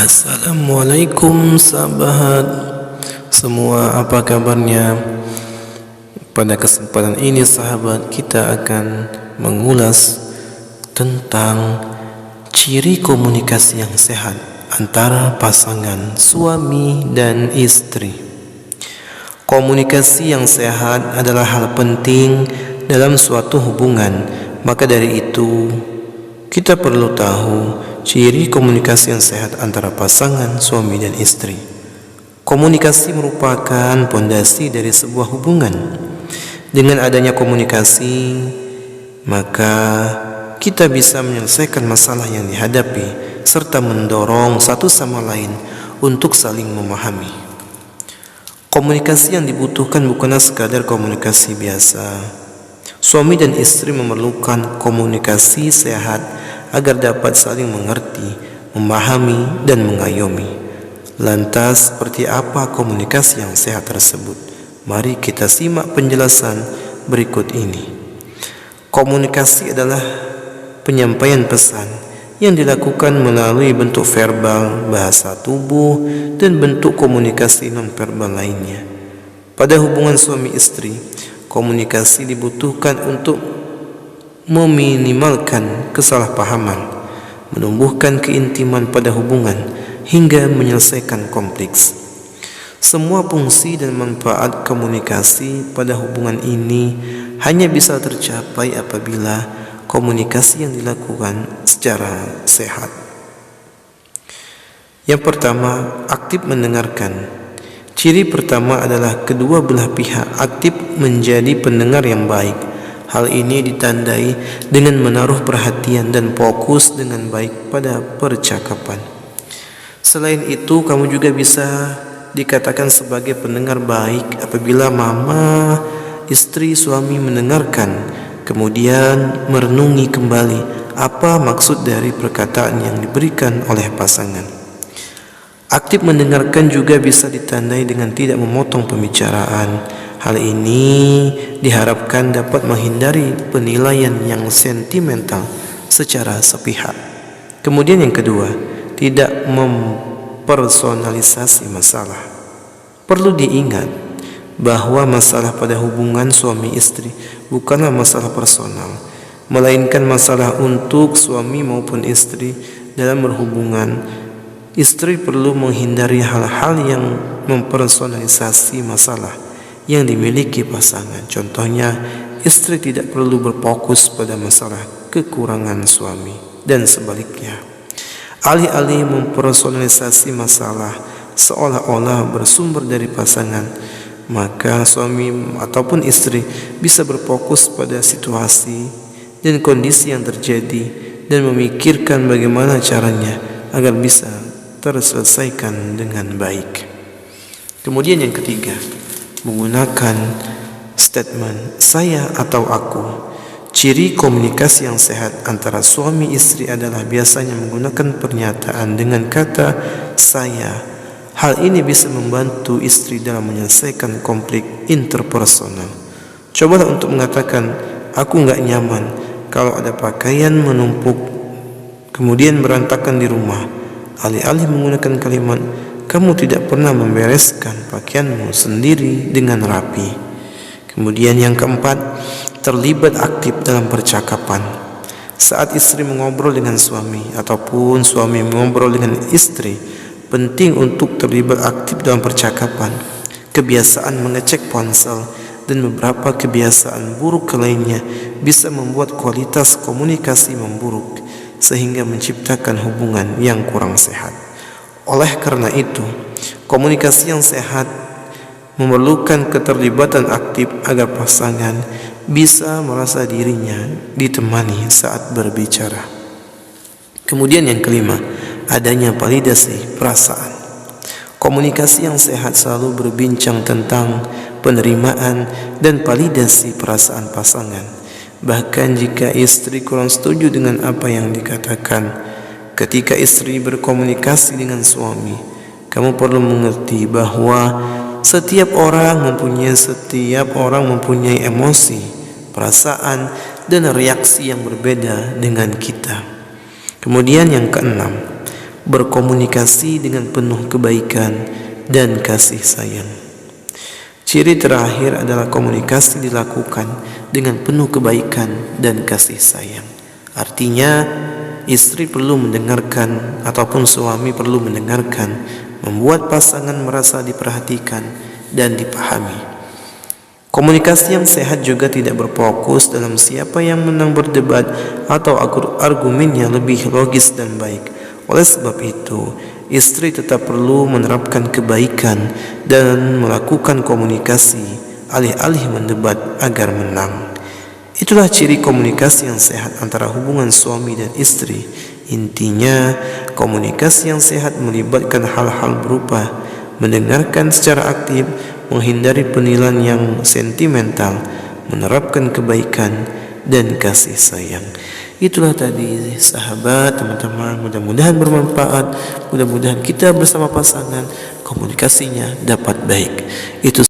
Assalamualaikum sahabat semua, apa kabarnya? Pada kesempatan ini sahabat, kita akan mengulas tentang ciri komunikasi yang sehat antara pasangan suami dan istri. Komunikasi yang sehat adalah hal penting dalam suatu hubungan. Maka dari itu, kita perlu tahu ciri komunikasi yang sehat antara pasangan suami dan istri. Komunikasi merupakan pondasi dari sebuah hubungan. Dengan adanya komunikasi, maka kita bisa menyelesaikan masalah yang dihadapi serta mendorong satu sama lain untuk saling memahami. Komunikasi yang dibutuhkan bukanlah sekadar komunikasi biasa. Suami dan istri memerlukan komunikasi sehat agar dapat saling mengerti, memahami, dan mengayomi. Lantas, seperti apa komunikasi yang sehat tersebut? Mari kita simak penjelasan berikut ini. Komunikasi adalah penyampaian pesan yang dilakukan melalui bentuk verbal, bahasa tubuh, dan bentuk komunikasi non-verbal lainnya. Pada hubungan suami istri, komunikasi dibutuhkan untuk meminimalkan kesalahpahaman, menumbuhkan keintiman pada hubungan, hingga menyelesaikan konflik. Semua fungsi dan manfaat komunikasi pada hubungan ini hanya bisa tercapai apabila komunikasi yang dilakukan secara sehat. Yang pertama, aktif mendengarkan. Ciri pertama adalah kedua belah pihak aktif menjadi pendengar yang baik. Hal ini ditandai dengan menaruh perhatian dan fokus dengan baik pada percakapan. Selain itu, kamu juga bisa dikatakan sebagai pendengar baik apabila mama, istri, suami mendengarkan, kemudian merenungi kembali apa maksud dari perkataan yang diberikan oleh pasangan. Aktif mendengarkan juga bisa ditandai dengan tidak memotong pembicaraan. Hal ini diharapkan dapat menghindari penilaian yang sentimental secara sepihak. Kemudian yang kedua, tidak mempersonalisasi masalah. Perlu diingat bahwa masalah pada hubungan suami istri bukanlah masalah personal, melainkan masalah untuk suami maupun istri dalam berhubungan. Istri perlu menghindari hal-hal yang mempersonalisasi masalah yang dimiliki pasangan. Contohnya, istri tidak perlu berfokus pada masalah kekurangan suami dan sebaliknya. Alih-alih mempersonalisasi masalah seolah-olah bersumber dari pasangan, maka suami ataupun istri bisa berfokus pada situasi dan kondisi yang terjadi dan memikirkan bagaimana caranya agar bisa terselesaikan dengan baik. Kemudian yang ketiga, menggunakan statement saya atau aku. Ciri komunikasi yang sehat antara suami istri adalah biasanya menggunakan pernyataan dengan kata saya. Hal ini bisa membantu istri dalam menyelesaikan konflik interpersonal. Cobalah untuk mengatakan, aku nggak nyaman kalau ada pakaian menumpuk kemudian berantakan di rumah. Alih-alih menggunakan kalimat, kamu tidak pernah membereskan pakaianmu sendiri dengan rapi. Kemudian yang keempat, terlibat aktif dalam percakapan. Saat istri mengobrol dengan suami ataupun suami mengobrol dengan istri, penting untuk terlibat aktif dalam percakapan. Kebiasaan mengecek ponsel dan beberapa kebiasaan buruk lainnya bisa membuat kualitas komunikasi memburuk, sehingga menciptakan hubungan yang kurang sehat. Oleh karena itu, komunikasi yang sehat memerlukan keterlibatan aktif agar pasangan bisa merasa dirinya ditemani saat berbicara. Kemudian yang kelima, adanya validasi perasaan. Komunikasi yang sehat selalu berbincang tentang penerimaan dan validasi perasaan pasangan. Bahkan jika istri kurang setuju dengan apa yang dikatakan, ketika istri berkomunikasi dengan suami, kamu perlu mengerti bahwa setiap orang mempunyai emosi, perasaan, dan reaksi yang berbeda dengan kita. Kemudian yang keenam, berkomunikasi dengan penuh kebaikan dan kasih sayang. Ciri terakhir adalah komunikasi dilakukan dengan penuh kebaikan dan kasih sayang. Artinya, istri perlu mendengarkan ataupun suami perlu mendengarkan, membuat pasangan merasa diperhatikan dan dipahami. Komunikasi yang sehat juga tidak berfokus dalam siapa yang menang berdebat atau argumen yang lebih logis dan baik. Oleh sebab itu, istri tetap perlu menerapkan kebaikan dan melakukan komunikasi alih-alih mendebat agar menang. Itulah ciri komunikasi yang sehat antara hubungan suami dan istri. Intinya, komunikasi yang sehat melibatkan hal-hal berupa mendengarkan secara aktif, menghindari penilaian yang sentimental, menerapkan kebaikan dan kasih sayang. Itulah tadi sahabat, teman-teman, mudah-mudahan bermanfaat, mudah-mudahan kita bersama pasangan komunikasinya dapat baik. Itu